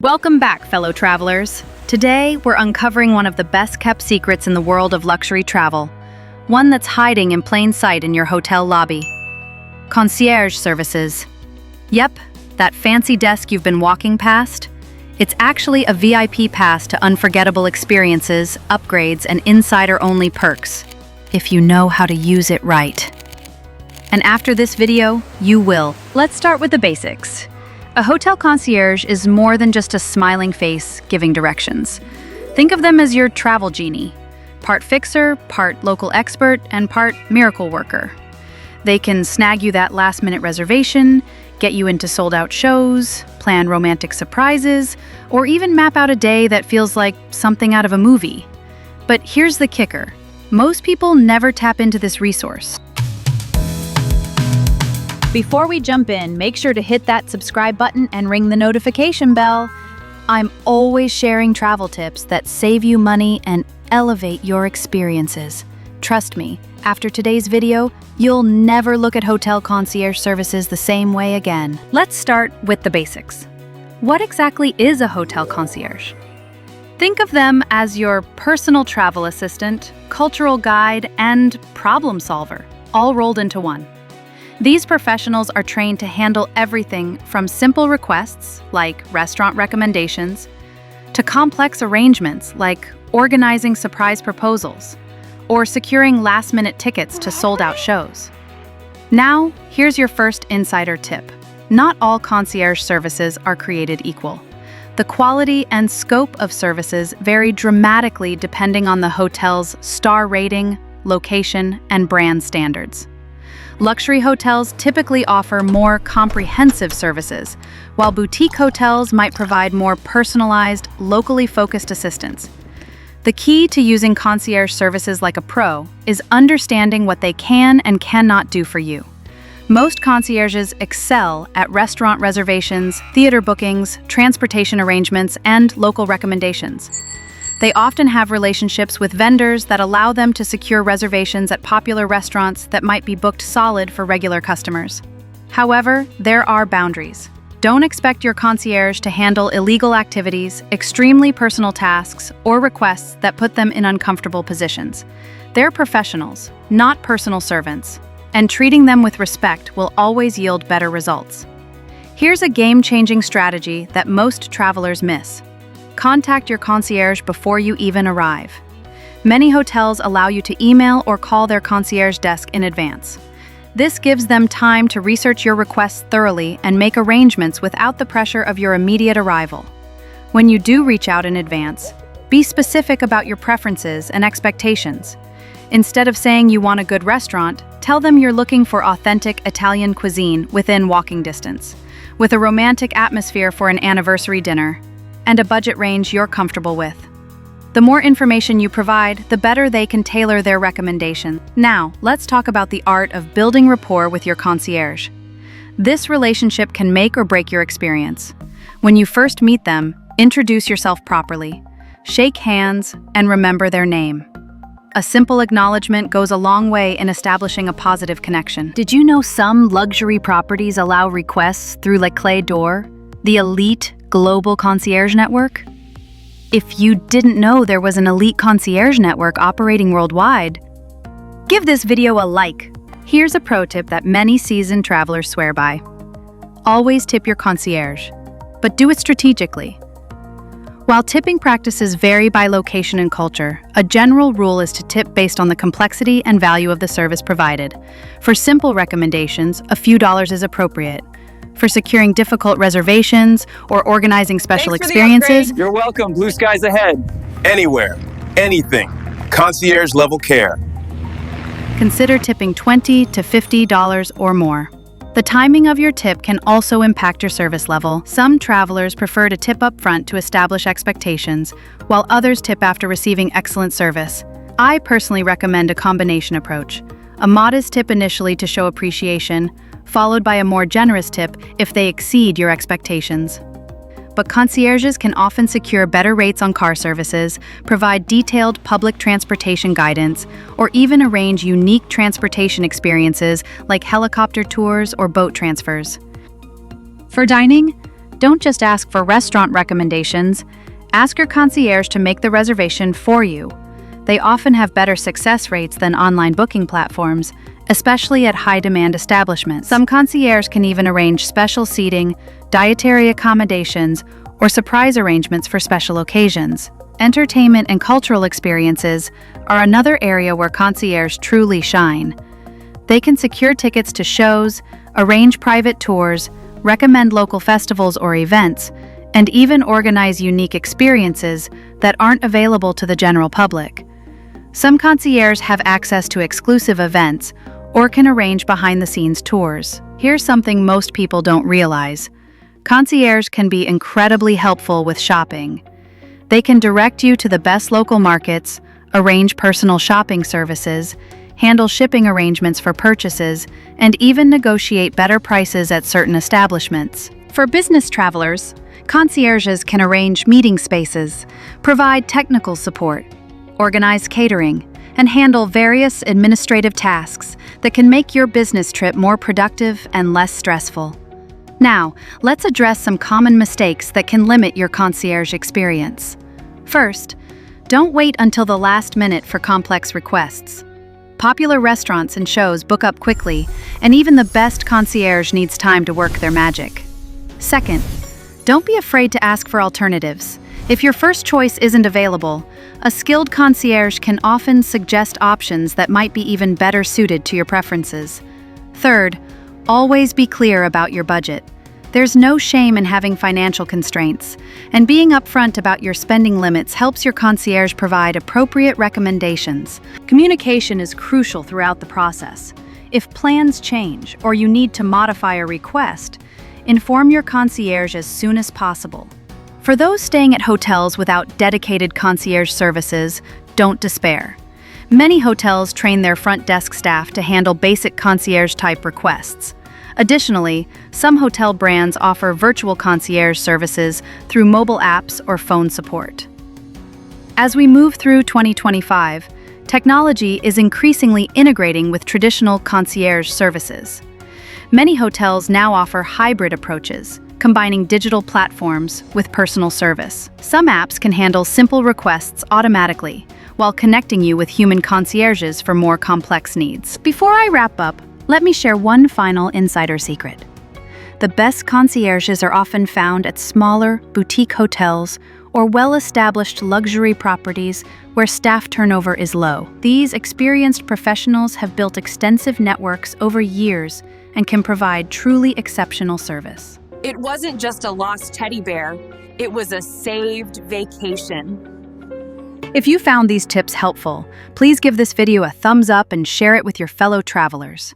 Welcome back, fellow travelers. Today, we're uncovering one of the best-kept secrets in the world of luxury travel, one that's hiding in plain sight in your hotel lobby. Concierge services. Yep, that fancy desk you've been walking past. It's actually a VIP pass to unforgettable experiences, upgrades, and insider-only perks, if you know how to use it right. And after this video, you will. Let's start with the basics. A hotel concierge is more than just a smiling face giving directions. Think of them as your travel genie, part fixer, part local expert, and part miracle worker. They can snag you that last-minute reservation, get you into sold-out shows, plan romantic surprises, or even map out a day that feels like something out of a movie. But here's the kicker. Most people never tap into this resource. Before we jump in, make sure to hit that subscribe button and ring the notification bell. I'm always sharing travel tips that save you money and elevate your experiences. Trust me, after today's video, you'll never look at hotel concierge services the same way again. Let's start with the basics. What exactly is a hotel concierge? Think of them as your personal travel assistant, cultural guide, and problem solver, all rolled into one. These professionals are trained to handle everything from simple requests, like restaurant recommendations, to complex arrangements, like organizing surprise proposals, or securing last-minute tickets to sold-out shows. Now, here's your first insider tip. Not all concierge services are created equal. The quality and scope of services vary dramatically depending on the hotel's star rating, location, and brand standards. Luxury hotels typically offer more comprehensive services, while boutique hotels might provide more personalized, locally focused assistance. The key to using concierge services like a pro is understanding what they can and cannot do for you. Most concierges excel at restaurant reservations, theater bookings, transportation arrangements, and local recommendations. They often have relationships with vendors that allow them to secure reservations at popular restaurants that might be booked solid for regular customers. However, there are boundaries. Don't expect your concierge to handle illegal activities, extremely personal tasks, or requests that put them in uncomfortable positions. They're professionals, not personal servants, and treating them with respect will always yield better results. Here's a game-changing strategy that most travelers miss. Contact your concierge before you even arrive. Many hotels allow you to email or call their concierge desk in advance. This gives them time to research your requests thoroughly and make arrangements without the pressure of your immediate arrival. When you do reach out in advance, be specific about your preferences and expectations. Instead of saying you want a good restaurant, tell them you're looking for authentic Italian cuisine within walking distance, with a romantic atmosphere for an anniversary dinner, and a budget range you're comfortable with. The more information you provide, the better they can tailor their recommendation. Now, let's talk about the art of building rapport with your concierge. This relationship can make or break your experience. When you first meet them, introduce yourself properly, shake hands, and remember their name. A simple acknowledgement goes a long way in establishing a positive connection. Did you know some luxury properties allow requests through Le Clé d'Or, the elite global concierge network? If you didn't know there was an elite concierge network operating worldwide, give this video a like. Here's a pro tip that many seasoned travelers swear by. Always tip your concierge, but do it strategically. While tipping practices vary by location and culture, a general rule is to tip based on the complexity and value of the service provided. For simple recommendations, a few dollars is appropriate. For securing difficult reservations or organizing special experiences. You're welcome. Blue skies ahead. Anywhere, anything. Concierge level care. Consider tipping $20 to $50 or more. The timing of your tip can also impact your service level. Some travelers prefer to tip up front to establish expectations, while others tip after receiving excellent service. I personally recommend a combination approach. A modest tip initially to show appreciation, followed by a more generous tip if they exceed your expectations. But concierges can often secure better rates on car services, provide detailed public transportation guidance, or even arrange unique transportation experiences like helicopter tours or boat transfers. For dining, Don't just ask for restaurant recommendations. Ask your concierge to make the reservation for you. They often have better success rates than online booking platforms, especially at high-demand establishments. Some concierges can even arrange special seating, dietary accommodations, or surprise arrangements for special occasions. Entertainment and cultural experiences are another area where concierges truly shine. They can secure tickets to shows, arrange private tours, recommend local festivals or events, and even organize unique experiences that aren't available to the general public. Some concierges have access to exclusive events or can arrange behind-the-scenes tours. Here's something most people don't realize. Concierges can be incredibly helpful with shopping. They can direct you to the best local markets, arrange personal shopping services, handle shipping arrangements for purchases, and even negotiate better prices at certain establishments. For business travelers, concierges can arrange meeting spaces, provide technical support, organize catering, and handle various administrative tasks that can make your business trip more productive and less stressful. Now, let's address some common mistakes that can limit your concierge experience. First, don't wait until the last minute for complex requests. Popular restaurants and shows book up quickly, and even the best concierge needs time to work their magic. Second, don't be afraid to ask for alternatives. If your first choice isn't available, a skilled concierge can often suggest options that might be even better suited to your preferences. Third, always be clear about your budget. There's no shame in having financial constraints, and being upfront about your spending limits helps your concierge provide appropriate recommendations. Communication is crucial throughout the process. If plans change or you need to modify a request, inform your concierge as soon as possible. For those staying at hotels without dedicated concierge services, don't despair. Many hotels train their front desk staff to handle basic concierge-type requests. Additionally, some hotel brands offer virtual concierge services through mobile apps or phone support. As we move through 2025, technology is increasingly integrating with traditional concierge services. Many hotels now offer hybrid approaches, combining digital platforms with personal service. Some apps can handle simple requests automatically, while connecting you with human concierges for more complex needs. Before I wrap up, let me share one final insider secret. The best concierges are often found at smaller, boutique hotels or well-established luxury properties where staff turnover is low. These experienced professionals have built extensive networks over years and can provide truly exceptional service. It wasn't just a lost teddy bear, it was a saved vacation. If you found these tips helpful, please give this video a thumbs up and share it with your fellow travelers.